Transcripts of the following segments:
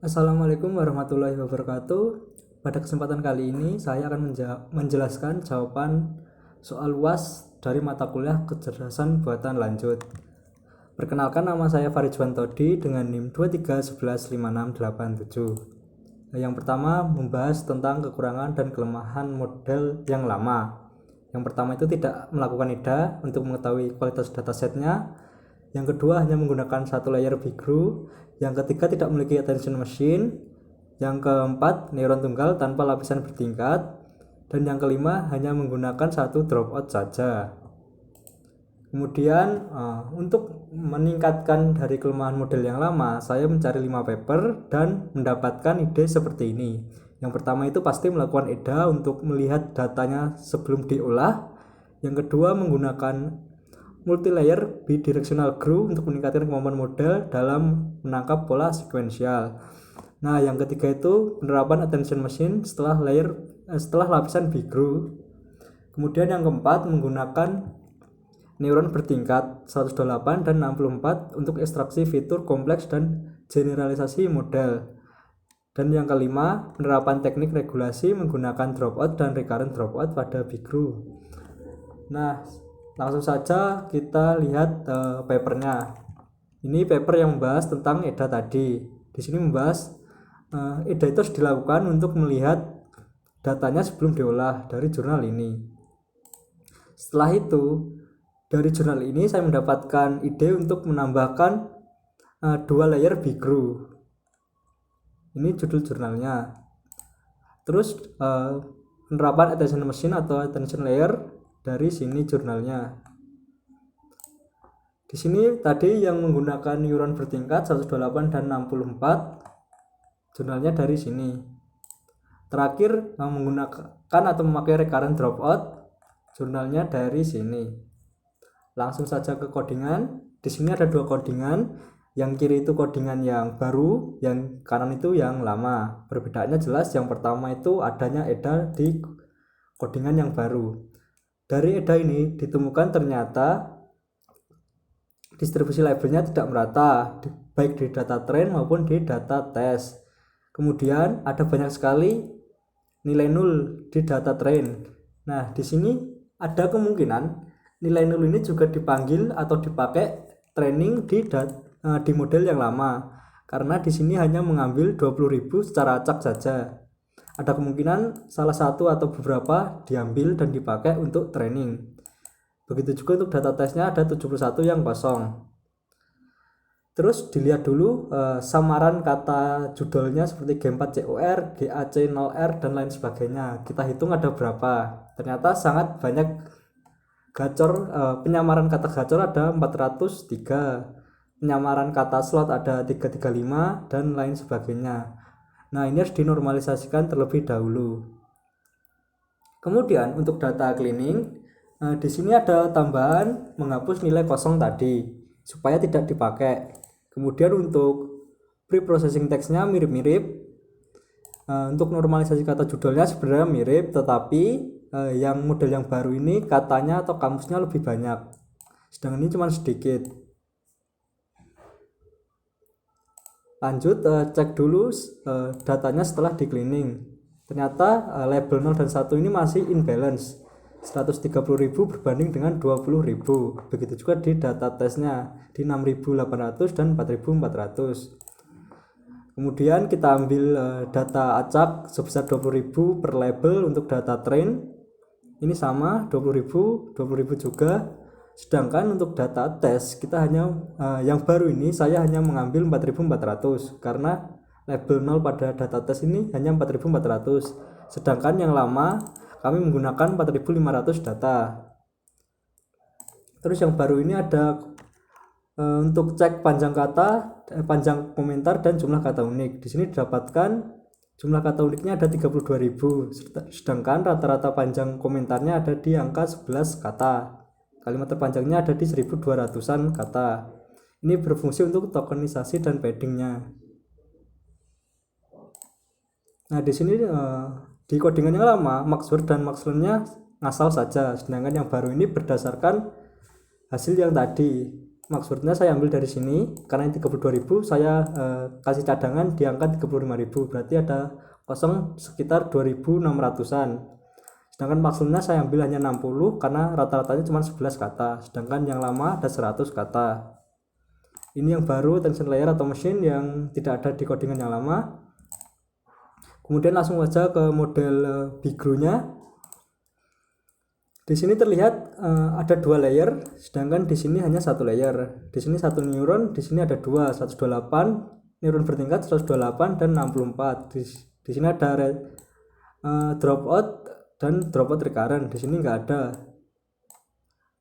Assalamualaikum warahmatullahi wabarakatuh. Pada kesempatan kali ini saya akan menjelaskan jawaban soal UAS dari mata kuliah kecerdasan buatan lanjut. Perkenalkan, nama saya Faridwan Todi dengan NIM 23115687. Yang pertama membahas tentang kekurangan dan kelemahan model yang lama. Yang pertama itu tidak melakukan EDA untuk mengetahui kualitas datasetnya. Yang kedua hanya menggunakan satu layer Bigru. Yang ketiga tidak memiliki attention machine. Yang keempat neuron tunggal tanpa lapisan bertingkat. Dan yang kelima hanya menggunakan satu dropout saja. Kemudian untuk meningkatkan dari kelemahan model yang lama, saya mencari 5 paper dan mendapatkan ide seperti ini. Yang pertama itu pasti melakukan EDA untuk melihat datanya sebelum diolah. Yang kedua menggunakan multilayer bidirectional GRU untuk meningkatkan kemampuan model dalam menangkap pola sekuensial. Nah, yang ketiga itu penerapan attention machine setelah lapisan BigGRU. Kemudian yang keempat menggunakan neuron bertingkat 128 dan 64 untuk ekstraksi fitur kompleks dan generalisasi model. Dan yang kelima, penerapan teknik regulasi menggunakan dropout dan recurrent dropout pada BigGRU. Nah, langsung saja kita lihat papernya. Ini paper yang membahas tentang EDA tadi. Di sini membahas EDA itu harus dilakukan untuk melihat datanya sebelum diolah dari jurnal ini. Setelah itu, dari jurnal ini saya mendapatkan ide untuk menambahkan 2 layer BigGRU. Ini judul jurnalnya. Terus penerapan attention machine atau attention layer dari sini jurnalnya. Di sini tadi yang menggunakan neuron bertingkat 128 dan 64, jurnalnya dari sini. Terakhir yang menggunakan atau memakai recurrent dropout, jurnalnya dari sini. Langsung saja ke codingan. Di sini ada 2 codingan. Yang kiri itu codingan yang baru, yang kanan itu yang lama. Perbedaannya jelas, yang pertama itu adanya EDA di codingan yang baru. Dari EDA ini ditemukan ternyata distribusi labelnya tidak merata, baik di data train maupun di data test. Kemudian ada banyak sekali nilai nol di data train. Nah, di sini ada kemungkinan nilai nol ini juga dipanggil atau dipakai training di model yang lama, karena di sini hanya mengambil 20.000 secara acak saja. Ada kemungkinan salah satu atau beberapa diambil dan dipakai untuk training. Begitu juga untuk data testnya ada 71 yang kosong. Terus dilihat dulu samaran kata judulnya seperti G4COR, GAC0R dan lain sebagainya. Kita hitung ada berapa. Ternyata sangat banyak gacor. Penyamaran kata gacor ada 403. Penyamaran kata slot ada 335 dan lain sebagainya. Nah, ini harus dinormalisasikan terlebih dahulu. Kemudian untuk data cleaning, di sini ada tambahan menghapus nilai kosong tadi supaya tidak dipakai. Kemudian untuk pre-processing teksnya mirip-mirip. Untuk normalisasi kata judulnya sebenarnya mirip, tetapi yang model yang baru ini katanya atau kamusnya lebih banyak, sedangkan ini cuma sedikit. Lanjut cek dulu datanya setelah di cleaning. Ternyata label 0 dan 1 ini masih imbalance, 130.000 berbanding dengan 20.000. Begitu juga di data testnya di 6.800 dan 4.400. Kemudian kita ambil data acak sebesar 20.000 per label untuk data train. Ini sama 20.000 juga. Sedangkan untuk data tes kita hanya yang baru ini saya hanya mengambil 4.400 karena label 0 pada data tes ini hanya 4.400. Sedangkan yang lama kami menggunakan 4.500 data. Terus yang baru ini ada untuk cek panjang kata, panjang komentar dan jumlah kata unik. Di sini didapatkan jumlah kata uniknya ada 32.000, sedangkan rata-rata panjang komentarnya ada di angka 11 kata. Kalimat terpanjangnya ada di 1200-an kata. Ini berfungsi untuk tokenisasi dan paddingnya. Nah, di sini di codingan yang lama Maxword dan Maxwell-nya ngasal saja, sedangkan yang baru ini berdasarkan hasil yang tadi. maksudnya saya ambil dari sini karena ini 32.000, saya kasih cadangan di angka 35.000, berarti ada kosong sekitar 2.600-an. Sedangkan maksudnya saya ambil hanya 60 karena rata-ratanya cuma 11 kata, sedangkan yang lama ada 100 kata. Ini yang baru tension layer atau mesin yang tidak ada di codingan yang lama. Kemudian langsung saja ke model Bigro-nya. Di sini terlihat ada 2 layer, sedangkan di sini hanya 1 layer. Di sini 1 neuron, di sini ada 2, 128 neuron bertingkat, 128 dan 64. Di sini ada dropout dan dropout recurrent. Di sini nggak ada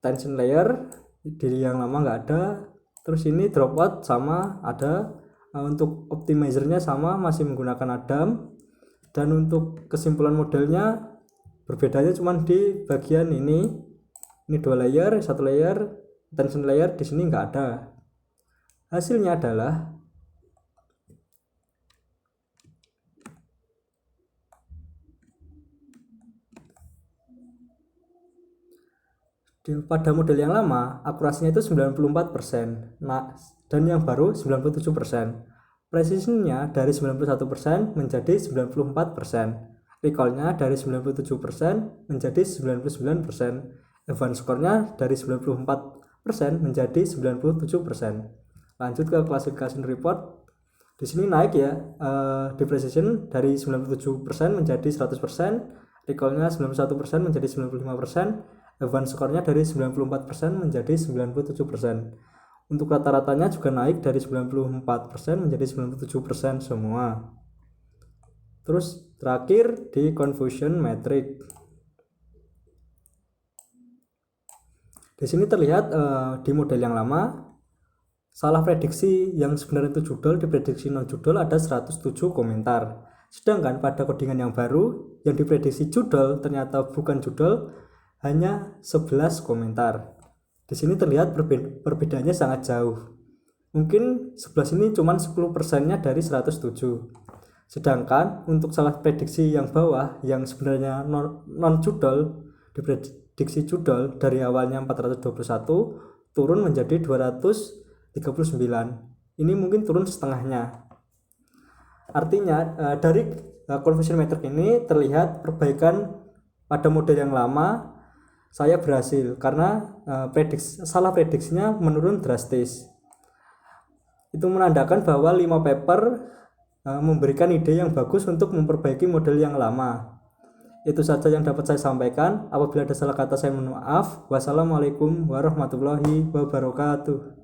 tension layer, di yang lama nggak ada. Terus ini dropout sama ada, untuk optimizernya sama, masih menggunakan Adam. Dan untuk kesimpulan modelnya berbedanya cuma di bagian ini 2 layer, 1 layer, tension layer di sini nggak ada. Hasilnya adalah pada model yang lama akurasinya itu 94%, nah, dan yang baru 97%. Presisinya dari 91% menjadi 94%. Recallnya dari 97% menjadi 99%. Advance score-nya dari 94% menjadi 97%. Lanjut ke classification report. Di sini naik ya, di precision dari 97% menjadi 100%, recall-nya 91% menjadi 95%, advance score-nya dari 94% menjadi 97%. Untuk rata-ratanya juga naik dari 94% menjadi 97% semua. Terus terakhir di confusion metric. Di sini terlihat di model yang lama salah prediksi yang sebenarnya itu judul, diprediksi non judul ada 107 komentar. Sedangkan pada codingan yang baru yang diprediksi judul ternyata bukan judul, hanya 11 komentar. Di sini terlihat perbedaannya sangat jauh. Mungkin 11 ini cuma 10%-nya dari 107. Sedangkan untuk salah prediksi yang bawah yang sebenarnya non judul, diprediksi judul dari awalnya 421 turun menjadi 239. Ini mungkin turun setengahnya. Artinya dari confusion metric ini terlihat perbaikan pada model yang lama saya berhasil karena salah prediksinya menurun drastis. Itu menandakan bahwa 5 paper memberikan ide yang bagus untuk memperbaiki model yang lama. Itu saja yang dapat saya sampaikan. Apabila ada salah kata saya mohon maaf. Wassalamualaikum warahmatullahi wabarakatuh.